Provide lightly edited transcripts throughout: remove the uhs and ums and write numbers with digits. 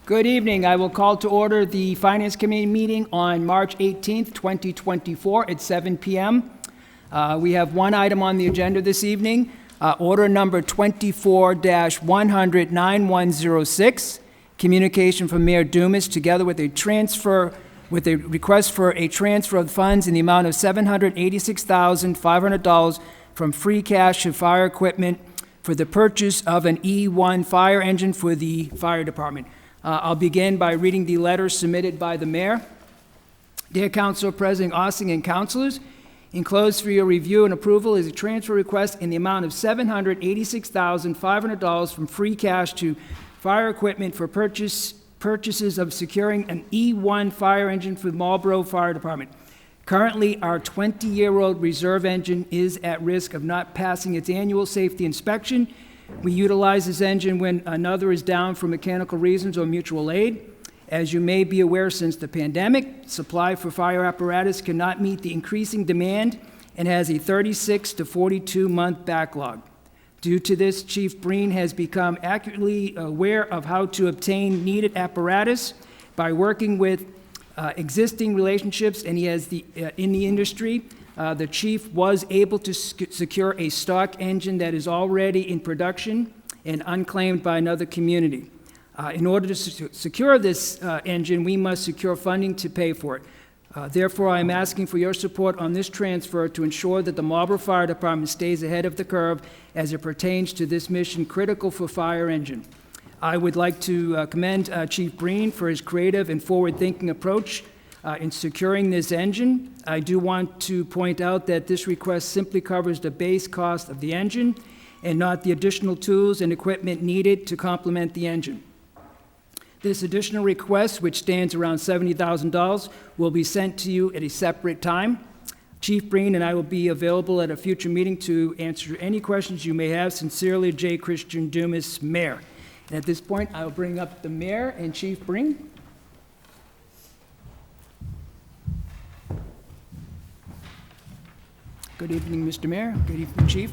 Good evening. I will call to order the Finance Committee meeting on March 18th, 2024 at 7 p.m. We have one item on the agenda this evening, order number 24-100-9106, communication from Mayor Dumas, together with a request for a transfer of funds in the amount of $786,500 from free cash to fire equipment for the purchase of an E1 fire engine for the fire department. I'll begin by reading the letter submitted by the mayor. Dear Council President Ossing and councilors, enclosed for your review and approval is a transfer request in the amount of $786,500 from free cash to fire equipment for purchases of securing an E1 fire engine for the Marlborough Fire Department. Currently, our 20-year-old reserve engine is at risk of not passing its annual safety inspection. We utilize this engine when another is down for mechanical reasons or mutual aid. As you may be aware, since the pandemic, supply for fire apparatus cannot meet the increasing demand and has a 36 to 42-month backlog. Due to this, Chief Breen has become accurately aware of how to obtain needed apparatus by working with existing relationships, and he has in the industry. The chief was able to secure a stock engine that is already in production and unclaimed by another community. In order to secure this engine, we must secure funding to pay for it. Therefore, I am asking for your support on this transfer to ensure that the Marlborough Fire Department stays ahead of the curve as it pertains to this mission critical for fire engine. I would like to commend Chief Breen for his creative and forward-thinking approach in securing this engine. I do want to point out that this request simply covers the base cost of the engine and not the additional tools and equipment needed to complement the engine. This additional request, which stands around $70,000, will be sent to you at a separate time. Chief Breen and I will be available at a future meeting to answer any questions you may have. Sincerely, J. Christian Dumas, Mayor. And at this point, I will bring up the Mayor and Chief Breen. Good evening, Mr. Mayor. Good evening, Chief.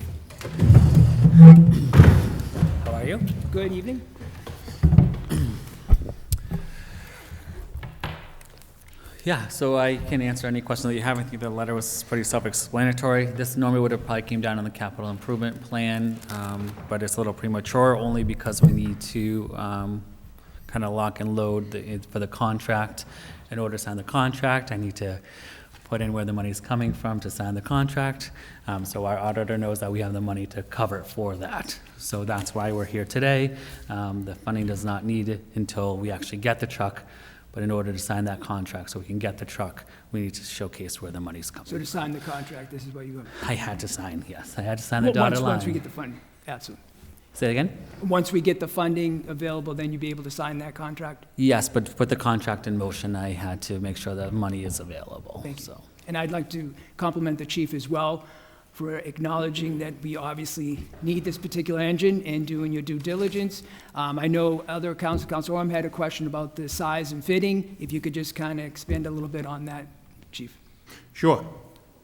How are you? Good evening. Yeah, so I can answer any question that you have. I think the letter was pretty self-explanatory. This normally would have probably came down on the capital improvement plan, but it's a little premature only because we need to kind of lock and load for the contract. In order to sign the contract, I need to put in where the money is coming from to sign the contract. So our auditor knows that we have the money to cover for that. So that's why we're here today. The funding does not need it until we actually get the truck. But in order to sign that contract so we can get the truck, we need to showcase where the money's coming. So to sign the contract, this is what you're going to... I had to sign, yes. I had to sign the dotted line. Once we get the funding, absolutely. Say it again? Once we get the funding available, then you'll be able to sign that contract? Yes, but to put the contract in motion, I had to make sure that money is available. Thank you. So. And I'd like to compliment the chief as well for acknowledging that we obviously need this particular engine and doing your due diligence. I know other Council Orm had a question about the size and fitting. If you could just kind of expand a little bit on that, Chief. Sure.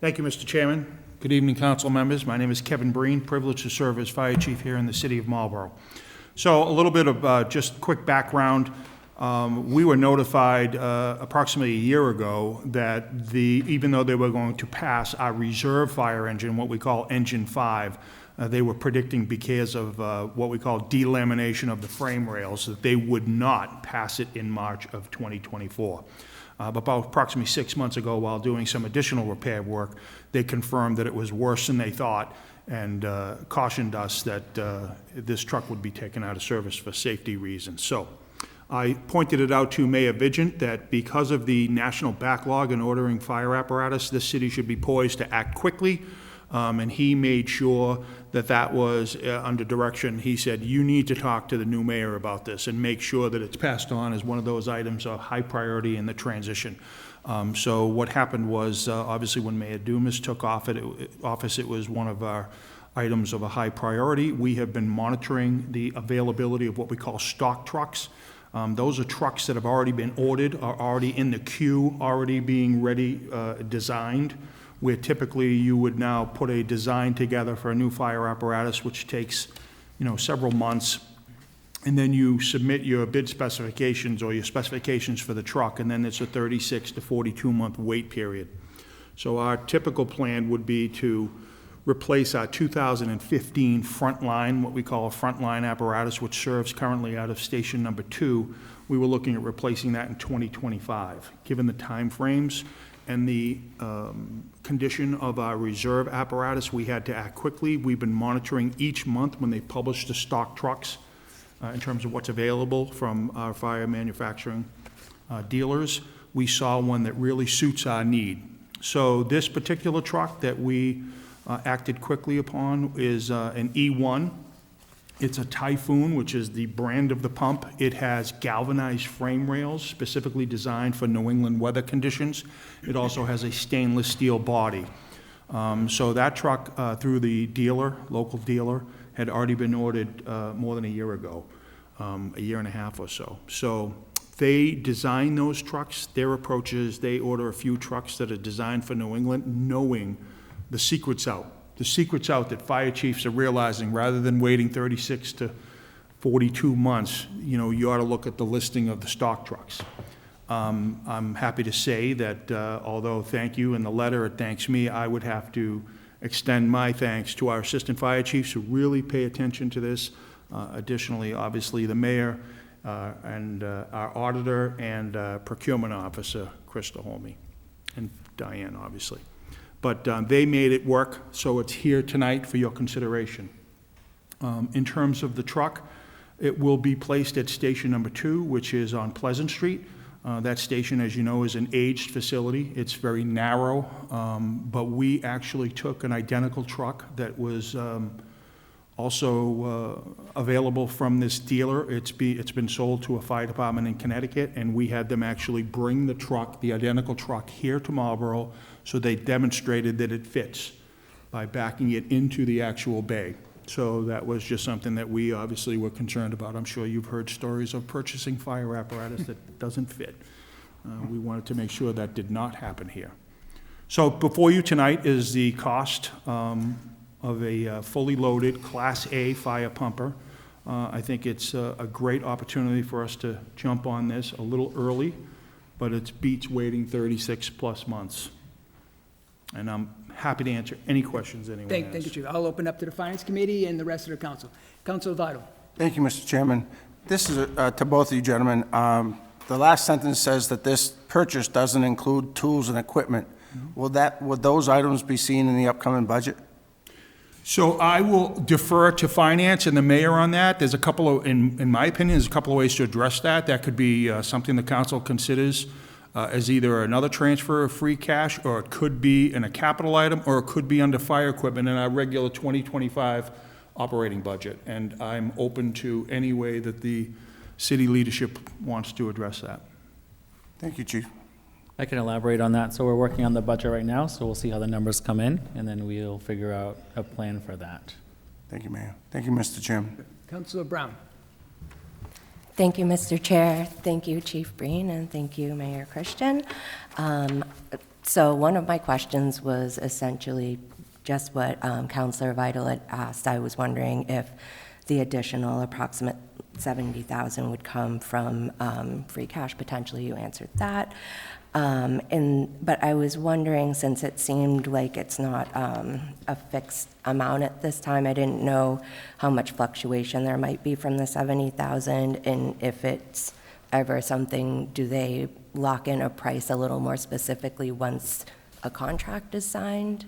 Thank you, Mr. Chairman. Good evening, council members. My name is Kevin Breen, privileged to serve as fire chief here in the city of Marlborough. So a little bit of just quick background. We were notified approximately a year ago that even though they were going to pass our reserve fire engine, what we call Engine 5, they were predicting because of what we call delamination of the frame rails, that they would not pass it in March of 2024. But about approximately 6 months ago, while doing some additional repair work, they confirmed that it was worse than they thought and cautioned us that this truck would be taken out of service for safety reasons. So I pointed it out to Mayor Vigent that because of the national backlog in ordering fire apparatus, this city should be poised to act quickly, and he made sure that that was under direction. He said, you need to talk to the new mayor about this and make sure that it's passed on as one of those items of high priority in the transition. So what happened was, obviously when Mayor Dumas took office, it was one of our items of a high priority. We have been monitoring the availability of what we call stock trucks. Those are trucks that have already been ordered, are already in the queue, already being ready, designed, where typically you would now put a design together for a new fire apparatus, which takes, several months. and then you submit your bid specifications or your specifications for the truck, and then it's a 36 to 42-month wait period. So our typical plan would be to replace our 2015 frontline, what we call a frontline apparatus, which serves currently out of station number 2. We were looking at replacing that in 2025. Given the time frames and the condition of our reserve apparatus, we had to act quickly. We've been monitoring each month when they publish the stock trucks in terms of what's available from our fire manufacturing dealers. We saw one that really suits our need. So this particular truck that we acted quickly upon is an E1. It's a Typhoon, which is the brand of the pump. It has galvanized frame rails specifically designed for New England weather conditions. It also has a stainless steel body. So that truck, through the dealer, local dealer, had already been ordered more than a year ago, a year and a half or so. So they design those trucks. Their approach is they order a few trucks that are designed for New England, knowing the secret's out. The secret's out that fire chiefs are realizing, rather than waiting 36 to 42 months, you know, you ought to look at the listing of the stock trucks. I'm happy to say that although thank you in the letter, it thanks me, I would have to extend my thanks to our assistant fire chiefs who really pay attention to this. Additionally, obviously, the mayor and our auditor and procurement officer, Krista Holme, and Diane, obviously. But they made it work, so it's here tonight for your consideration. In terms of the truck, it will be placed at station number 2, which is on Pleasant Street. That station, as you know, is an aged facility. It's very narrow, but we actually took an identical truck that was also available from this dealer. It's been sold to a fire department in Connecticut, and we had them actually bring the truck, the identical truck, here to Marlborough, so they demonstrated that it fits by backing it into the actual bay. So that was just something that we obviously were concerned about. I'm sure you've heard stories of purchasing fire apparatus that doesn't fit. We wanted to make sure that did not happen here. So before you tonight is the cost of a fully loaded Class A fire pumper. I think it's a great opportunity for us to jump on this a little early, but it beats waiting 36 plus months. And I'm happy to answer any questions anyone has. Thank you, Chief. I'll open up to the Finance Committee and the rest of the council. Councilor Vital. Thank you, Mr. Chairman. This is to both of you gentlemen. The last sentence says that this purchase doesn't include tools and equipment. Mm-hmm. Would those items be seen in the upcoming budget? So I will defer to finance and the mayor on that. There's a couple of, in my opinion, there's a couple of ways to address that. That could be something the council considers as either another transfer of free cash, or it could be in a capital item, or it could be under fire equipment in our regular 2025 operating budget. And I'm open to any way that the city leadership wants to address that. Thank you, Chief. I can elaborate on that. So we're working on the budget right now, so we'll see how the numbers come in, and then we'll figure out a plan for that. Thank you, Mayor. Thank you, Mr. Chairman. Councilor Brown. Thank you, Mr. Chair. Thank you, Chief Breen, and thank you, Mayor Christian. So one of my questions was essentially just what Councilor Vital had asked. I was wondering if the additional approximate $70,000 would come from free cash. Potentially, you answered that. But I was wondering, since it seemed like it's not a fixed amount at this time, I didn't know how much fluctuation there might be from the $70,000, and if it's ever something, do they lock in a price a little more specifically once a contract is signed?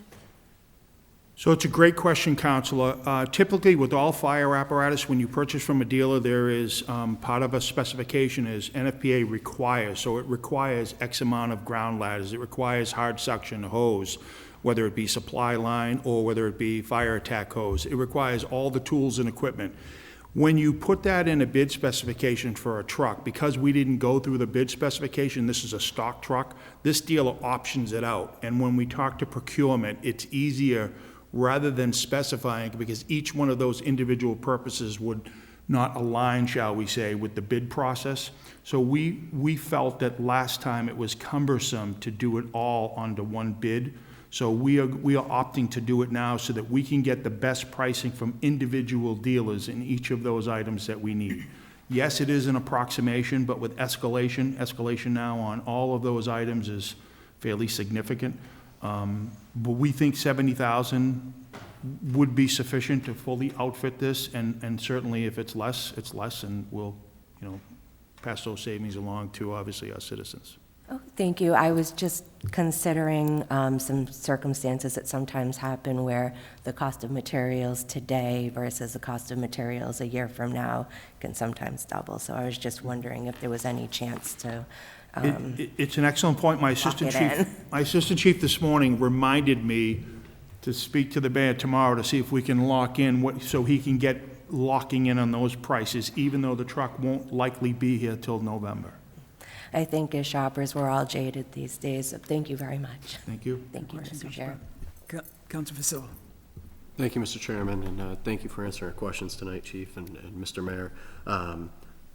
So it's a great question, Councilor. Typically, with all fire apparatus, when you purchase from a dealer, there is part of a specification is NFPA requires. So it requires X amount of ground ladders. It requires hard suction hose, whether it be supply line or whether it be fire attack hose. It requires all the tools and equipment. When you put that in a bid specification for a truck, because we didn't go through the bid specification, this is a stock truck, this dealer options it out. And when we talk to procurement, it's easier rather than specifying, because each one of those individual purposes would not align, shall we say, with the bid process. So we felt that last time it was cumbersome to do it all under one bid. So we are opting to do it now so that we can get the best pricing from individual dealers in each of those items that we need. Yes, it is an approximation, but with escalation now on all of those items is fairly significant. But we think 70,000 would be sufficient to fully outfit this, and certainly if it's less, and we'll, pass those savings along to, obviously, our citizens. Oh, thank you. I was just considering some circumstances that sometimes happen where the cost of materials today versus the cost of materials a year from now can sometimes double. So I was just wondering if there was any chance to It's an excellent point. My assistant chief this morning reminded me to speak to the mayor tomorrow to see if we can lock in so he can get locking in on those prices, even though the truck won't likely be here till November. I think as shoppers, we're all jaded these days, so thank you very much. Thank you. Thank you, Mr. Chair. Council Facil. Thank you, Mr. Chairman, and thank you for answering our questions tonight, Chief and Mr. Mayor.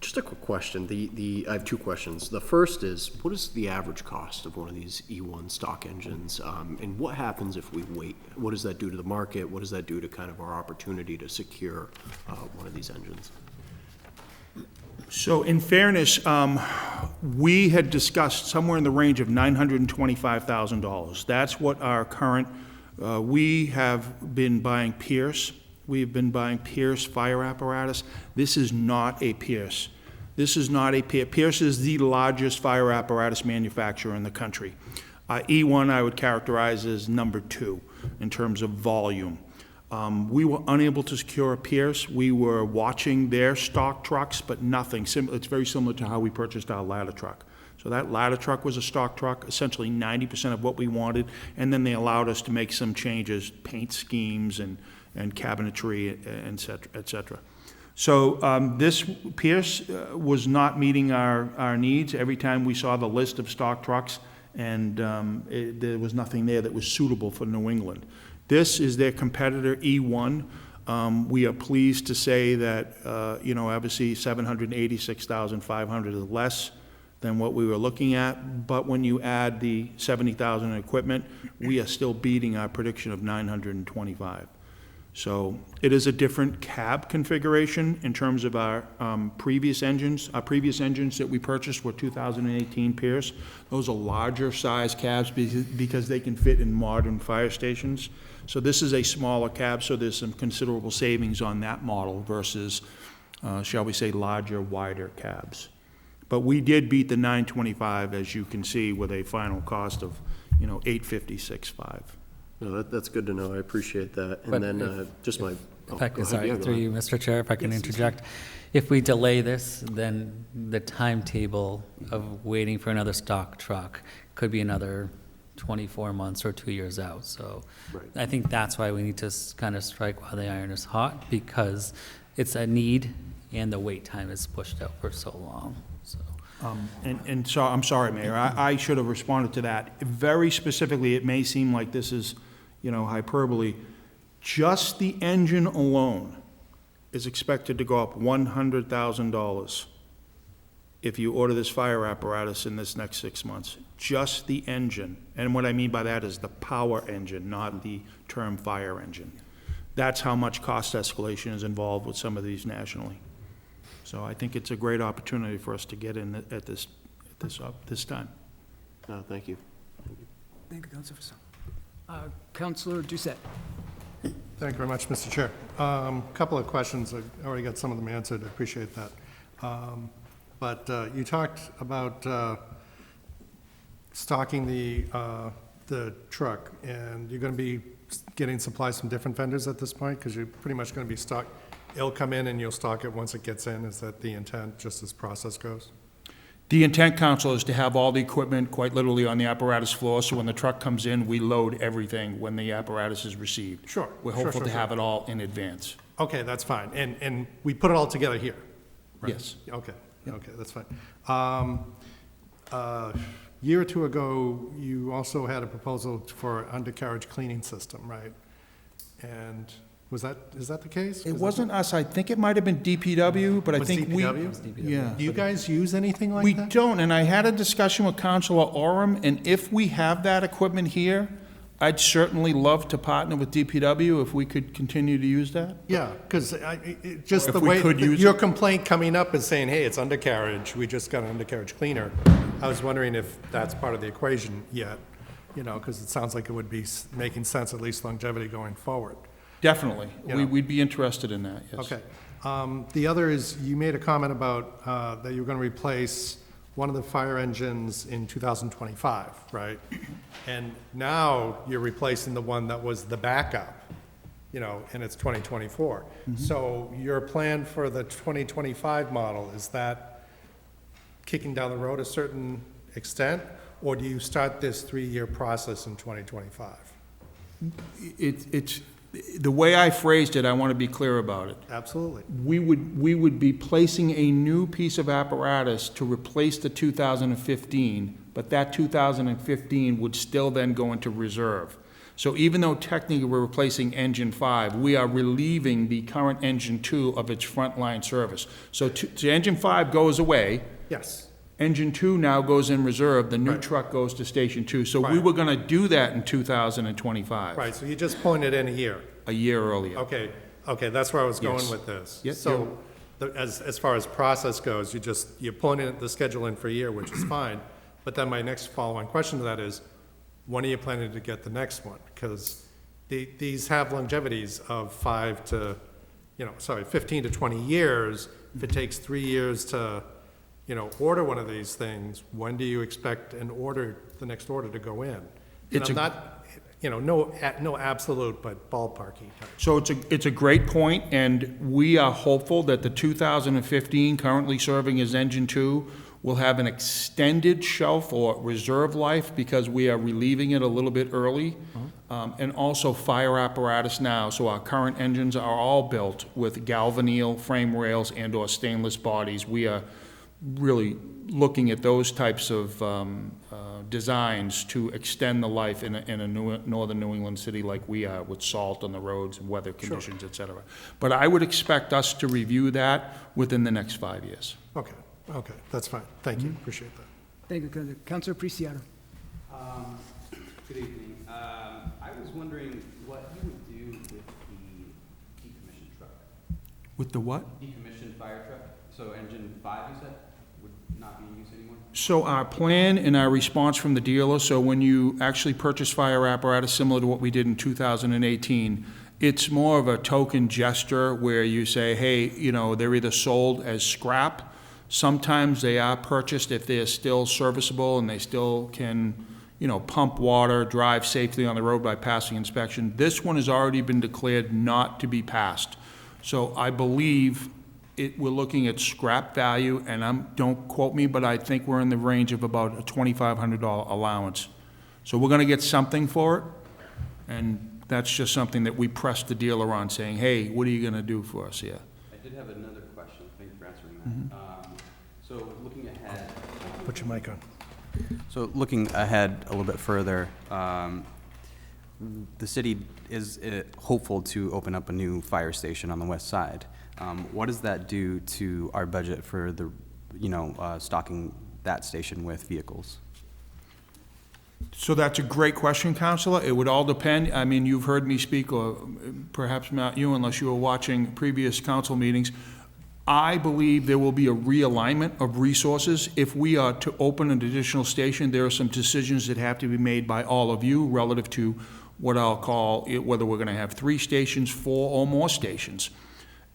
Just a quick question. I have two questions. The first is, what is the average cost of one of these E1 stock engines? And what happens if we wait? What does that do to the market? What does that do to kind of our opportunity to secure one of these engines? So in fairness, we had discussed somewhere in the range of $925,000. That's what our current, we have been buying Pierce. We've been buying Pierce fire apparatus. This is not a Pierce. This is not a Pierce. Pierce is the largest fire apparatus manufacturer in the country. E1 I would characterize as number 2 in terms of volume. We were unable to secure a Pierce. We were watching their stock trucks, but nothing. It's very similar to how we purchased our ladder truck. So that ladder truck was a stock truck, essentially 90% of what we wanted, and then they allowed us to make some changes, paint schemes and cabinetry, et cetera. So this Pierce was not meeting our needs. Every time we saw the list of stock trucks, and there was nothing there that was suitable for New England. This is their competitor, E1. We are pleased to say that, obviously $786,500 is less than what we were looking at, but when you add the $70,000 in equipment, we are still beating our prediction of $925,000. So it is a different cab configuration in terms of our previous engines. Our previous engines that we purchased were 2018 Pierce. Those are larger size cabs because they can fit in modern fire stations. So this is a smaller cab, so there's some considerable savings on that model versus, shall we say, larger, wider cabs. But we did beat the $925,000, as you can see, with a final cost of, $856,500. No, that's good to know. I appreciate that. And But then just my... If I go could, ahead. sorry, Yeah, go through ahead. you, Mr. Chair, if I can interject. If we delay this, then the timetable of waiting for another stock truck could be another 24 months or 2 years out. So Right. I think that's why we need to kind of strike while the iron is hot, because it's a need and the wait time is pushed out for so long, so. And so, I'm sorry, Mayor, I should have responded to that. Very specifically, it may seem like this is, hyperbole. Just the engine alone is expected to go up $100,000 if you order this fire apparatus in this next 6 months. Just the engine. And what I mean by that is the power engine, not the term fire engine. That's how much cost escalation is involved with some of these nationally. So I think it's a great opportunity for us to get in at this time. No, thank you. Thank you, Councilor Fasal. Councilor Doucette. Thank you very much, Mr. Chair. Couple of questions. I already got some of them answered. I appreciate that. But you talked about stocking the truck, and you're going to be getting supplies from different vendors at this point, because you're pretty much going to be stock. It'll come in and you'll stock it once it gets in. Is that the intent, just as process goes? The intent, Council, is to have all the equipment quite literally on the apparatus floor, so when the truck comes in, we load everything when the apparatus is received. Sure. We're Sure, hopeful sure, to sure. have it all in advance. Okay, that's fine. And we put it all together here? Right? Yes. Okay, okay, that's fine. Year or two ago, you also had a proposal for undercarriage cleaning system, right? And is that the case? It wasn't us, I think it might have been DPW, but I Was think we... DPW? Yeah. Do you guys use anything like We that? don't, and I had a discussion with Councilor Orem, and if we have that equipment here, I'd certainly love to partner with DPW if we could continue to use that. Yeah, because just Or the if we way, could use your it. complaint coming up is saying, hey, it's undercarriage, we just got an undercarriage cleaner. I was wondering if that's part of the equation yet, you know, because it sounds like it would be making sense, at least longevity going forward. Definitely. Yeah. We'd be interested in that, yes. Okay. The other is, you made a comment about that you were going to replace one of the fire engines in 2025, right? And now you're replacing the one that was the backup, you know, and it's 2024. So your plan for the 2025 model, is that kicking down the road a certain extent? Or do you start this 3-year process in 2025? It's, the way I phrased it, I want to be clear about it. Absolutely. We would be placing a new piece of apparatus to replace the 2015, but that 2015 would still then go into reserve. So even though technically we're replacing engine 5, we are relieving the current engine 2 of its frontline service. So engine 5 goes away. Yes. Engine 2 now goes in reserve, the new Right. truck goes to Station 2. So we Right. were gonna do that in 2025. Right, so you just pointed in a year. A year earlier. Okay, that's where I was going Yes. with this. Yep, So, as far as process goes, you're pulling the schedule in for a year, which is fine. But then my next follow-on question to that is, when are you planning to get the next one? Because these have longevities of 15 to 20 years. If it takes 3 years to, order one of these things, when do you expect the next order to go in? And It's I'm not, no absolute, but ballparky type. So it's a great point, and we are hopeful that the 2015, currently serving as engine 2, will have an extended shelf or reserve life because we are relieving it a little bit early. And also fire apparatus now, so our current engines are all built with galvanneal frame rails and/or stainless bodies. We are really looking at those types of designs to extend the life in a northern New England city like we are, with salt on the roads and weather conditions, et cetera. But I would expect us to review that within the next 5 years. Okay, that's fine. Thank you, appreciate that. Thank you, Councilor Preciado. Good evening. I was wondering what you would do with the decommissioned truck. With the what? Decommissioned fire truck? So engine 5, you said, would not be in use anymore? So our plan and our response from the dealer, so when you actually purchase fire apparatus, similar to what we did in 2018, it's more of a token gesture where you say, hey, they're either sold as scrap. Sometimes they are purchased if they're still serviceable and they still can, pump water, drive safely on the road by passing inspection. This one has already been declared not to be passed. So I believe we're looking at scrap value, and don't quote me, but I think we're in the range of about a $2,500 allowance. So we're gonna get something for it, and that's just something that we pressed the dealer on, saying, hey, what are you gonna do for us here? I did have another question. Thank you for answering that. So looking ahead, Put your mic on. So looking ahead a little bit further, the city is hopeful to open up a new fire station on the west side. What does that do to our budget for the, stocking that station with vehicles? So that's a great question, Counselor. It would all depend. I mean, you've heard me speak, or perhaps not you, unless you were watching previous council meetings. I believe there will be a realignment of resources. If we are to open an additional station, there are some decisions that have to be made by all of you relative to what I'll call whether we're going to have 3 stations, 4, or more stations.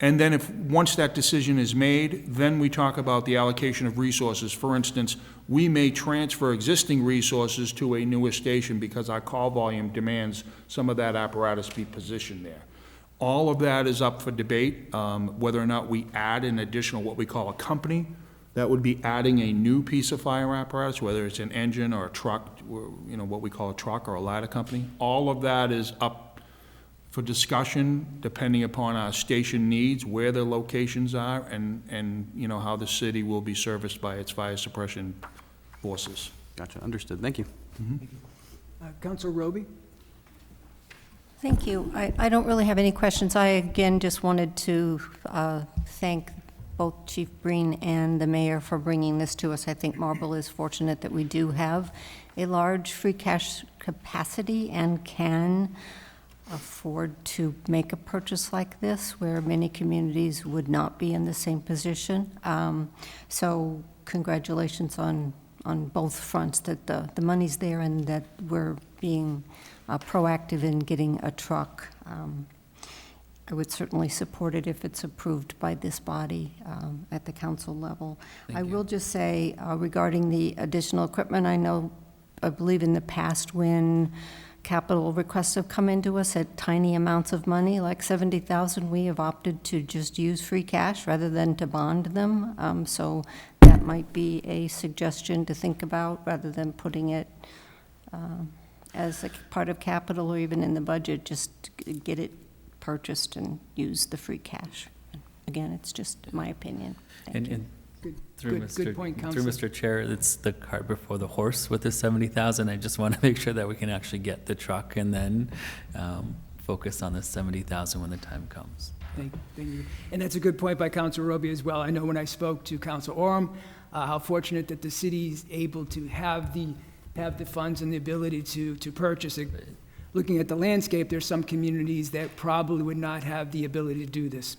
And then once that decision is made, then we talk about the allocation of resources. For instance, we may transfer existing resources to a newer station because our call volume demands some of that apparatus be positioned there. All of that is up for debate, whether or not we add an additional, what we call a company. That would be adding a new piece of fire apparatus, whether it's an engine or a truck, what we call a truck or a ladder company. All of that is up for discussion, depending upon our station needs, where the locations are, and how the city will be serviced by its fire suppression forces. Gotcha, understood, thank you. Councilor Roby? Thank you. I don't really have any questions. I, again, just wanted to thank both Chief Breen and the mayor for bringing this to us. I think Marlborough is fortunate that we do have a large free cash capacity and can afford to make a purchase like this, where many communities would not be in the same position. So congratulations on both fronts, that the money's there and that we're being proactive in getting a truck. I would certainly support it if it's approved by this body at the council level. I will just say regarding the additional equipment, I believe in the past when capital requests have come into us at tiny amounts of money, like $70,000, we have opted to just use free cash rather than to bond them. So that might be a suggestion to think about rather than putting it as a part of capital or even in the budget, just get it purchased and use the free cash. Again, it's just my opinion. Thank you. Good point, Through Councilor. Mr. Chair, it's the cart before the horse with the 70,000. I just want to make sure that we can actually get the truck and then focus on the 70,000 when the time comes. Thank you. And that's a good point by Councilor Roby as well. I know when I spoke to Councilor Orem, how fortunate that the city's able to have the funds and the ability to purchase it. Looking at the landscape, there's some communities that probably would not have the ability to do this.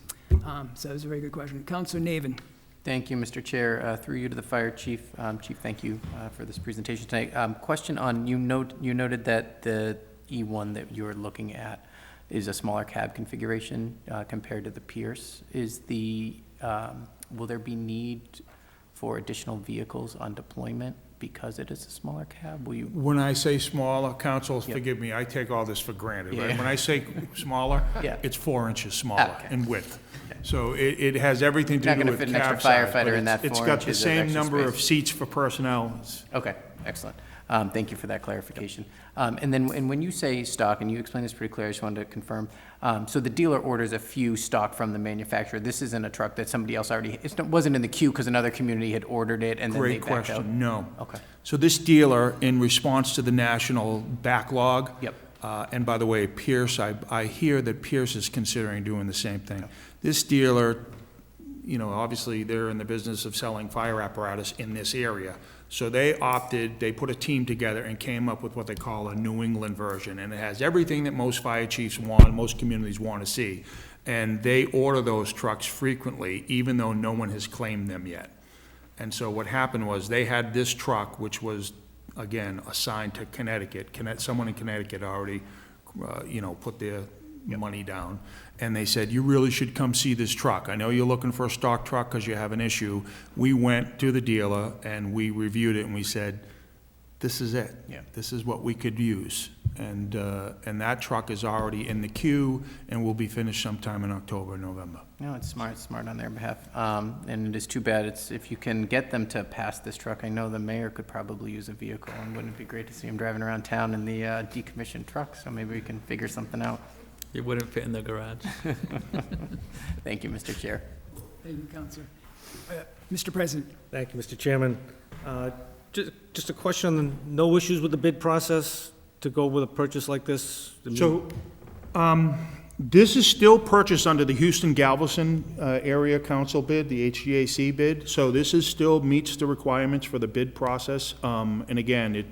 So it's a very good question. Councilor Navin. Thank you, Mr. Chair. Through you to the fire chief. Chief, thank you for this presentation tonight. Question on, you noted that the E1 that you're looking at is a smaller cab configuration compared to the Pierce. Will there be need for additional vehicles on deployment because it is a smaller cab? Will you? When I say smaller, council, Yep. forgive me, I take all this for granted, right? Yeah. When I say smaller, Yeah. it's 4 inches smaller Okay. in width. Okay. So it has everything to Not do gonna with fit cab an size. extra firefighter but in that It's 4 got the inches of same extra number of space. seats for personnel. Okay, excellent. Thank you for that clarification. And then when you say stock, and you explained this pretty clear, I just wanted to confirm. So the dealer orders a few stock from the manufacturer. This isn't a truck that somebody else already, it wasn't in the queue because another community had ordered it and then they Great backed out? question, no. Okay. So this dealer, in response to the national backlog. Yep. And by the way, Pierce, I hear that Pierce is considering doing the same thing. This dealer, obviously, they're in the business of selling fire apparatus in this area. So they put a team together and came up with what they call a New England version. And it has everything that most fire chiefs want, most communities want to see. And they order those trucks frequently, even though no one has claimed them yet. And so what happened was they had this truck, which was, again, assigned to Connecticut. Someone in Connecticut already, put their money down. And they said, you really should come see this truck. I know you're looking for a stock truck because you have an issue. We went to the dealer and we reviewed it and we said, this is it. Yeah. This is what we could use. And that truck is already in the queue and will be finished sometime in October, November. No, it's smart on their behalf. And it is too bad, if you can get them to pass this truck, I know the mayor could probably use a vehicle, and wouldn't it be great to see him driving around town in the decommissioned truck? So maybe we can figure something out. It wouldn't fit in the garage. Thank you, Mr. Chair. Thank you, Councilor. Mr. President. Thank you, Mr. Chairman. Just a question on no issues with the bid process to go with a purchase like this? So, this is still purchased under the Houston-Galveston Area Council bid, the HGAC bid. So this still meets the requirements for the bid process. And again,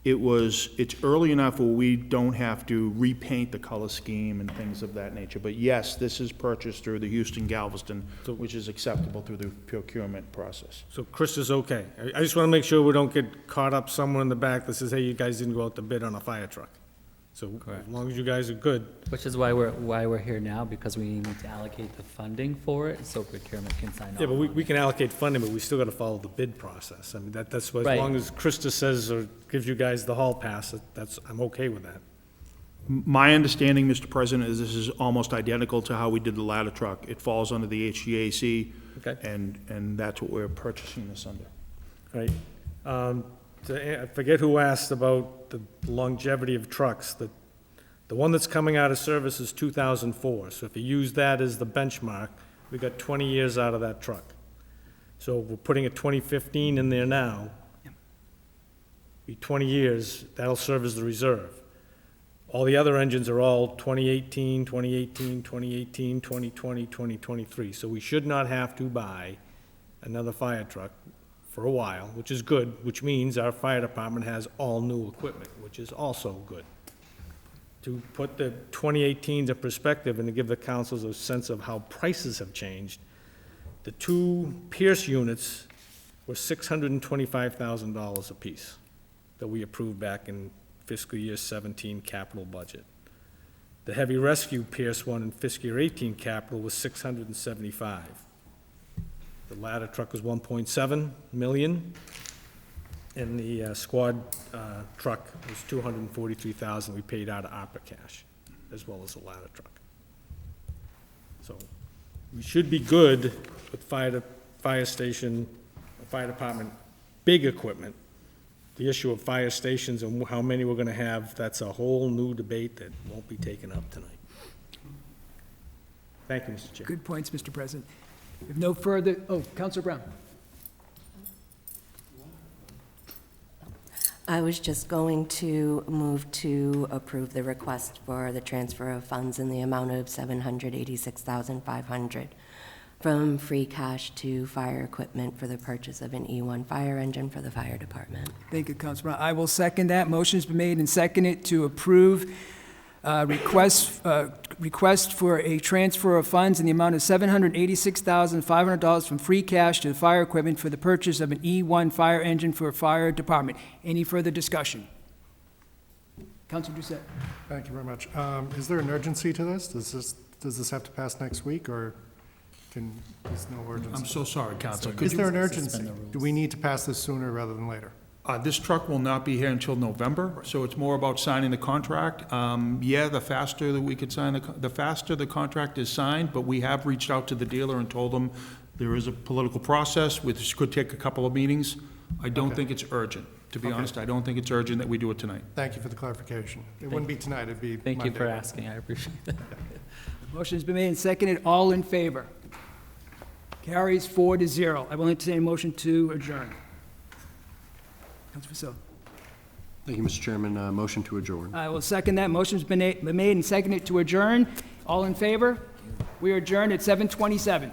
it's early enough where we don't have to repaint the color scheme and things of that nature. But yes, this is purchased through the Houston-Galveston, which is acceptable through the procurement process. So Chris is okay. I just want to make sure we don't get caught up somewhere in the back that says, hey, you guys didn't go out to bid on a fire truck. So Correct. as long as you guys are good. Which is why we're here now, because we need to allocate the funding for it, so procurement can sign off. Yeah, but on we it. can allocate funding, but we still got to follow the bid process. I mean, that's what, as Right. long as Krista says or gives you guys the hall pass, I'm okay with that. My understanding, Mr. President, is this is almost identical to how we did the ladder truck. It falls under the HGAC, Okay. and that's what we're purchasing this under. Right. I forget who asked about the longevity of trucks. The one that's coming out of service is 2004. So if you use that as the benchmark, we got 20 years out of that truck. So we're putting a 2015 in there now. Be 20 years, that'll serve as the reserve. All the other engines are all 2018, 2018, 2018, 2020, 2023. So we should not have to buy another fire truck for a while, which is good, which means our fire department has all new equipment, which is also good. To put the 2018s in perspective and to give the councils a sense of how prices have changed, the two Pierce units were $625,000 apiece that we approved back in fiscal year 17 capital budget. The heavy rescue Pierce one in fiscal year 18 capital was $675,000. The ladder truck was $1.7 million, and the squad truck was $243,000 we paid out of ARPA cash, as well as the ladder truck. So we should be good with fire station, fire department, big equipment. The issue of fire stations and how many we're gonna have, that's a whole new debate that won't be taken up tonight. Thank you, Mr. Chair. Good points, Mr. President. If no further, Councilor Brown. I was just going to move to approve the request for the transfer of funds in the amount of $786,500 from free cash to fire equipment for the purchase of an E1 fire engine for the fire department. Thank you, Councilor Brown. I will second that. Motion's been made and seconded to approve request for a transfer of funds in the amount of $786,500 from free cash to the fire equipment for the purchase of an E1 fire engine for a fire department. Any further discussion? Councilor Doucette. Thank you very much. Is there an urgency to this? Does this have to pass next week, or there's no urgency? I'm so sorry, Council. Is there an urgency? Do we need to pass this sooner rather than later? This truck will not be here until November, so it's more about signing the contract. Yeah, the faster that we could sign, the faster the contract is signed, but we have reached out to the dealer and told them there is a political process, which could take a couple of meetings. I don't think it's urgent, to be honest. I don't think it's urgent that we do it tonight. Thank you for the clarification. It wouldn't be tonight, it'd be Thank you Monday. for asking, I appreciate that. Motion's been made and seconded. All in favor? Carries 4-0. I will entertain a motion to adjourn. Councilor Facil. Thank you, Mr. Chairman. Motion to adjourn. I will second that. Motion's been made and seconded to adjourn. All in favor? We are adjourned at 7:27.